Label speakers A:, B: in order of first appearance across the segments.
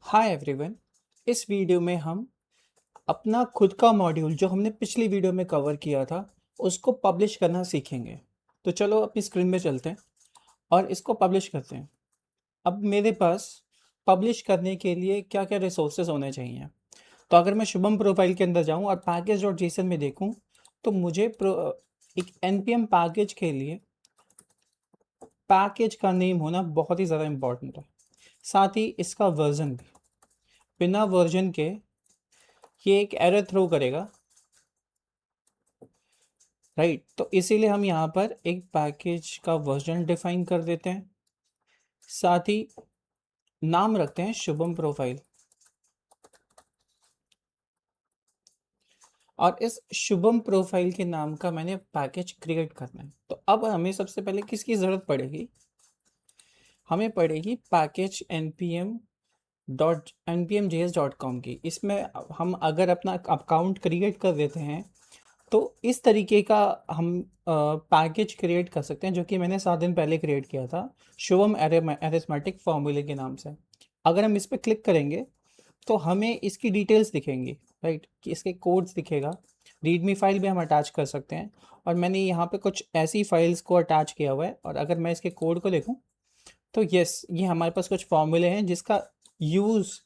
A: Hi everyone. इस video में हम अपना खुद का मॉड्यूल जो हमने पिछली वीडियो में कवर किया था उसको पब्लिश करना सीखेंगे। तो चलो अपनी स्क्रीन में चलते हैं और इसको पब्लिश करते हैं। अब मेरे पास पब्लिश करने के लिए क्या क्या रिसोर्सेज होने चाहिए। तो अगर मैं शुभम प्रोफाइल के अंदर जाऊं और पैकेज डॉट जेसन में देखूं तो मुझे एक npm पैकेज के लिए पैकेज का नेम होना बहुत ही ज़्यादा इम्पोर्टेंट है। साथ ही इसका वर्जन भी, बिना वर्जन के ये एक एरर थ्रो करेगा, राइट। तो इसीलिए हम यहाँ पर एक पैकेज का वर्जन डिफाइन कर देते हैं। साथ ही नाम रखते हैं शुभम प्रोफाइल। और इस शुभम प्रोफाइल के नाम का मैंने पैकेज क्रिएट करना है। तो अब हमें सबसे पहले किसकी ज़रूरत पड़ेगी, हमें पड़ेगी पैकेज npm.npm.js.com की। इसमें हम अगर अपना अकाउंट क्रिएट कर देते हैं तो इस तरीके का हम पैकेज क्रिएट कर सकते हैं, जो कि मैंने 7 दिन पहले क्रिएट किया था शुभम एरिथमेटिक फॉर्मूले के नाम से। अगर हम इस पर क्लिक करेंगे तो हमें इसकी डिटेल्स दिखेंगी, राइट, कि इसके कोड्स दिखेगा। रीडमी फाइल भी हम अटैच कर सकते हैं और मैंने यहाँ पे कुछ ऐसी फाइल्स को अटैच किया हुआ है। और अगर मैं इसके कोड को देखूँ तो यस, ये हमारे पास कुछ फॉर्मूले हैं जिसका यूज़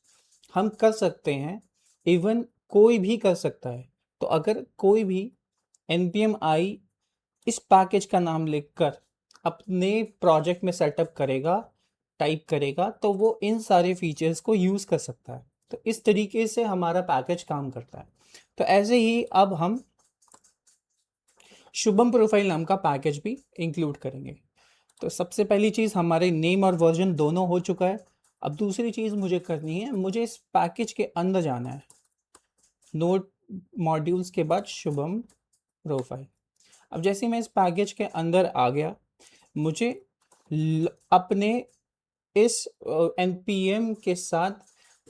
A: हम कर सकते हैं। इवन कोई भी कर सकता है। तो अगर कोई भी npm आई इस पैकेज का नाम लिखकर अपने प्रोजेक्ट में सेटअप करेगा, टाइप करेगा, तो वो इन सारे फीचर्स को यूज़ कर सकता है। तो इस तरीके से हमारा पैकेज काम करता है। तो ऐसे ही अब हम शुभम प्रोफाइल नाम का पैकेज भी इंक्लूड करेंगे। तो सबसे पहली चीज़, हमारे नेम और वर्जन दोनों हो चुका है। अब दूसरी चीज़ मुझे करनी है, मुझे इस पैकेज के अंदर जाना है। नोट मॉड्यूल्स के बाद शुभम प्रोफाइल। अब जैसे ही मैं इस पैकेज के अंदर आ गया, मुझे अपने इस npm के साथ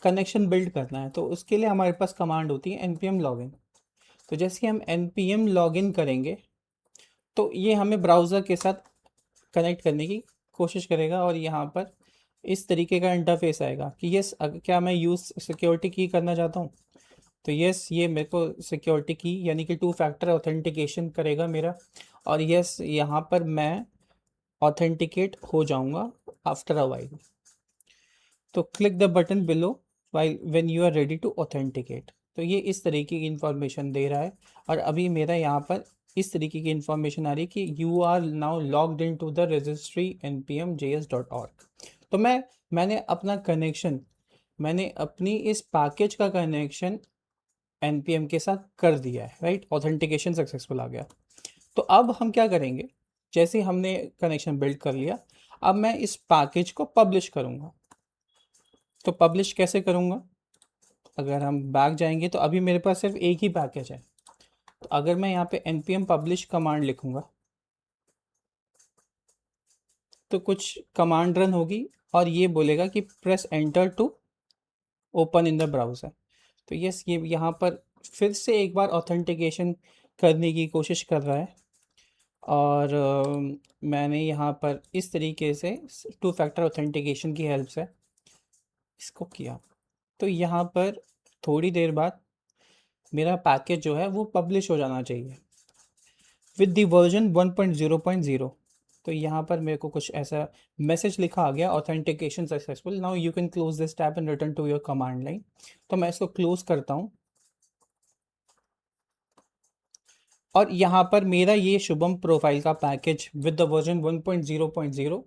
A: कनेक्शन बिल्ड करना है। तो उसके लिए हमारे पास कमांड होती है npm लॉगिन। तो जैसे ही हम npm लॉगिन करेंगे तो ये हमें ब्राउज़र के साथ कनेक्ट करने की कोशिश करेगा और यहाँ पर इस तरीके का इंटरफेस आएगा कि यस, क्या मैं यूज़ सिक्योरिटी की करना चाहता हूँ। तो यस, ये मेरे को सिक्योरिटी की यानी कि 2 फैक्टर ऑथेंटिकेशन करेगा मेरा। और यस, यहाँ पर मैं ऑथेंटिकेट हो जाऊँगा आफ्टर अ वाइल। तो click the button below while when you are ready to authenticate. तो ये इस तरीके की इंफॉर्मेशन दे रहा है। और अभी मेरा यहाँ पर इस तरीके की इंफॉर्मेशन आ रही है कि you are now logged in to the registry npm.js.org। तो मैंने अपना कनेक्शन, मैंने अपनी इस पैकेज का कनेक्शन npm के साथ कर दिया है, राइट। ऑथेंटिकेशन सक्सेसफुल आ गया। तो अब हम क्या करेंगे, जैसे हमने कनेक्शन बिल्ड कर लिया, अब मैं इस पैकेज को पब्लिश करूँगा। तो पब्लिश कैसे करूँगा, अगर हम बैक जाएंगे तो अभी मेरे पास सिर्फ एक ही पैकेज है। तो अगर मैं यहाँ पे npm पब्लिश कमांड लिखूँगा तो कुछ कमांड रन होगी और ये बोलेगा कि press enter to open in the browser. तो यस, ये यहाँ पर फिर से एक बार ऑथेंटिकेशन करने की कोशिश कर रहा है। और मैंने यहाँ पर इस तरीके से 2 फैक्टर ऑथेंटिकेशन की हेल्प से इसको किया। तो यहाँ पर थोड़ी देर बाद मेरा पैकेज जो है वो पब्लिश हो जाना चाहिए विद दी वर्जन 1.0.0। तो यहाँ पर मेरे को कुछ ऐसा मैसेज लिखा आ गया, authentication successful, now you can close this tab and return to your command line. तो मैं इसको क्लोज करता हूँ और यहाँ पर मेरा ये शुभम प्रोफाइल का package with the version 1.0.0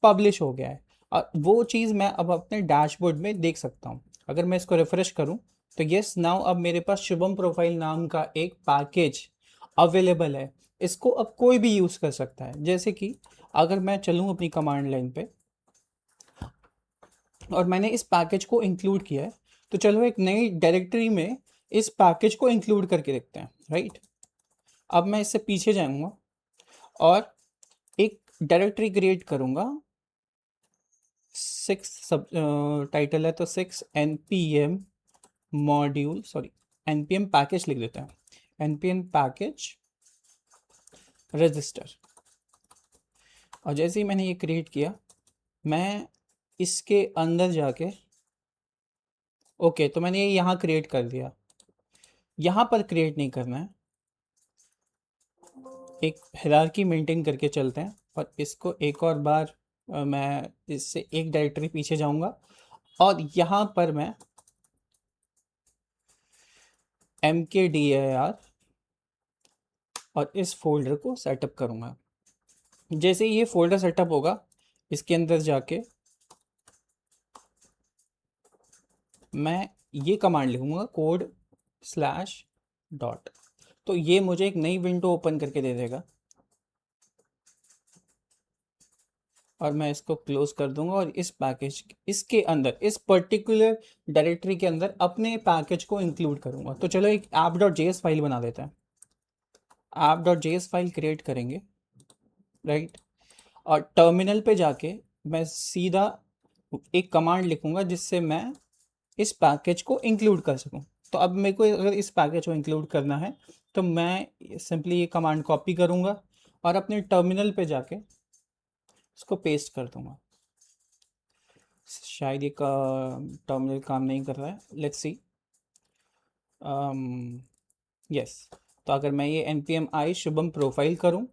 A: publish हो गया है। और वो चीज़ मैं अब अपने डैशबोर्ड में देख सकता हूँ। अगर मैं इसको रिफ्रेश करूँ तो यस, नाउ अब मेरे पास शुभम प्रोफाइल नाम का एक पैकेज अवेलेबल है। इसको अब कोई भी यूज़ कर सकता है। जैसे कि अगर मैं चलूँ अपनी कमांड लाइन पे और मैंने इस पैकेज को इंक्लूड किया है, तो चलो एक नई डायरेक्टरी में इस पैकेज को इंक्लूड करके देखते हैं, राइट। अब मैं इससे पीछे जाऊँगा और एक डायरेक्टरी क्रिएट करूँगा। 6 सब टाइटल है तो 6 npm module, sorry, npm package लिख देते हैं, npm पैकेज रजिस्टर। और जैसे ही मैंने ये क्रिएट किया, मैं इसके अंदर जाके ओके, तो मैंने ये यहाँ क्रिएट कर दिया, यहाँ पर क्रिएट नहीं करना है, एक हायरार्की मेंटेन करके चलते हैं। और इसको एक और बार मैं इससे एक डायरेक्टरी पीछे जाऊंगा और यहाँ पर मैं mkdir और इस फोल्डर को सेटअप करूँगा। जैसे ही ये फोल्डर सेटअप होगा, इसके अंदर जाके मैं ये कमांड लिखूँगा code/dot, तो ये मुझे एक नई विंडो ओपन करके दे देगा और मैं इसको क्लोज कर दूंगा और इस पैकेज इसके अंदर, इस पर्टिकुलर डायरेक्टरी के अंदर अपने पैकेज को इंक्लूड करूंगा। तो चलो एक app.js फाइल बना देते हैं। app.js फाइल क्रिएट करेंगे, राइट, और टर्मिनल पे जाके मैं सीधा एक कमांड लिखूंगा जिससे मैं इस पैकेज को इंक्लूड कर सकूं। तो अब मेरे को अगर इस पैकेज को इंक्लूड करना है तो मैं सिंपली ये कमांड कॉपी करूंगा और अपने टर्मिनल पे जाके इसको पेस्ट कर दूंगा। शायद ये का टर्मिनल काम नहीं कर रहा है, लेट्स सी। यस, तो अगर मैं ये npm i शुभम प्रोफाइल करूं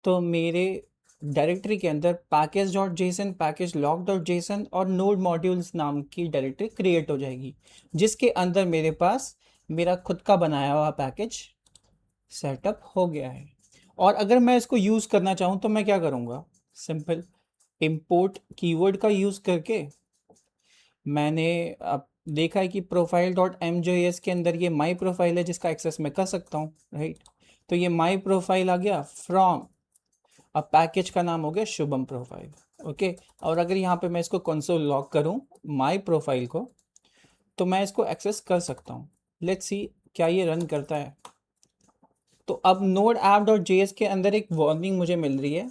A: तो मेरे डायरेक्टरी के अंदर package.json, पैकेज log.json और node modules नाम की डायरेक्टरी क्रिएट हो जाएगी, जिसके अंदर मेरे पास मेरा खुद का बनाया हुआ पैकेज सेटअप हो गया है। और अगर मैं इसको यूज़ करना चाहूँ तो मैं क्या करूँगा, सिंपल import कीवर्ड का यूज़ करके मैंने अब देखा है कि profile.mjs के अंदर ये माई प्रोफाइल है जिसका एक्सेस मैं कर सकता हूँ, राइट। तो ये माई प्रोफाइल आ गया फ्रॉम, अब पैकेज का नाम हो गया शुभम प्रोफाइल, ओके। और अगर यहाँ पे मैं इसको कंसोल लॉग करूँ माई प्रोफाइल को तो मैं इसको एक्सेस कर सकता हूँ। लेट्स सी क्या ये रन करता है। तो अब नोड app.js के अंदर एक वार्निंग मुझे मिल रही है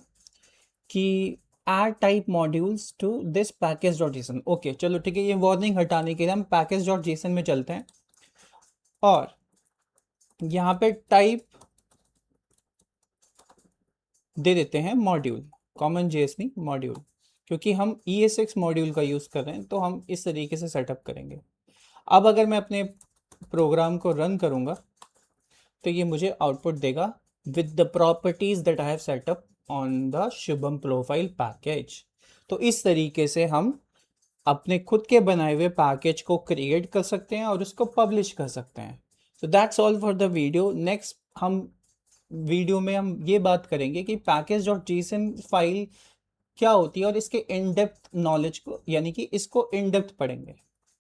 A: कि add type modules to this package.json। Okay चलो ठीक है, ये वार्निंग हटाने के लिए हम package.json में चलते हैं और यहाँ पे टाइप दे देते हैं मॉड्यूल, कॉमन जेएस नहीं मॉड्यूल, क्योंकि हम ES6 मॉड्यूल का यूज़ कर रहे हैं तो हम इस तरीके से सेटअप करेंगे। अब अगर मैं अपने प्रोग्राम को रन करूँगा तो ये मुझे आउटपुट देगा with the properties that I have setup on the Shubham profile package. तो इस तरीके से हम अपने खुद के बनाए हुए पैकेज को क्रिएट कर सकते हैं और उसको पब्लिश कर सकते हैं। So that's all for the video. Next हम वीडियो में हम ये बात करेंगे कि package.json फाइल क्या होती है और इसके इन डेप्थ नॉलेज को, यानी कि इसको इन डेप्थ पढ़ेंगे।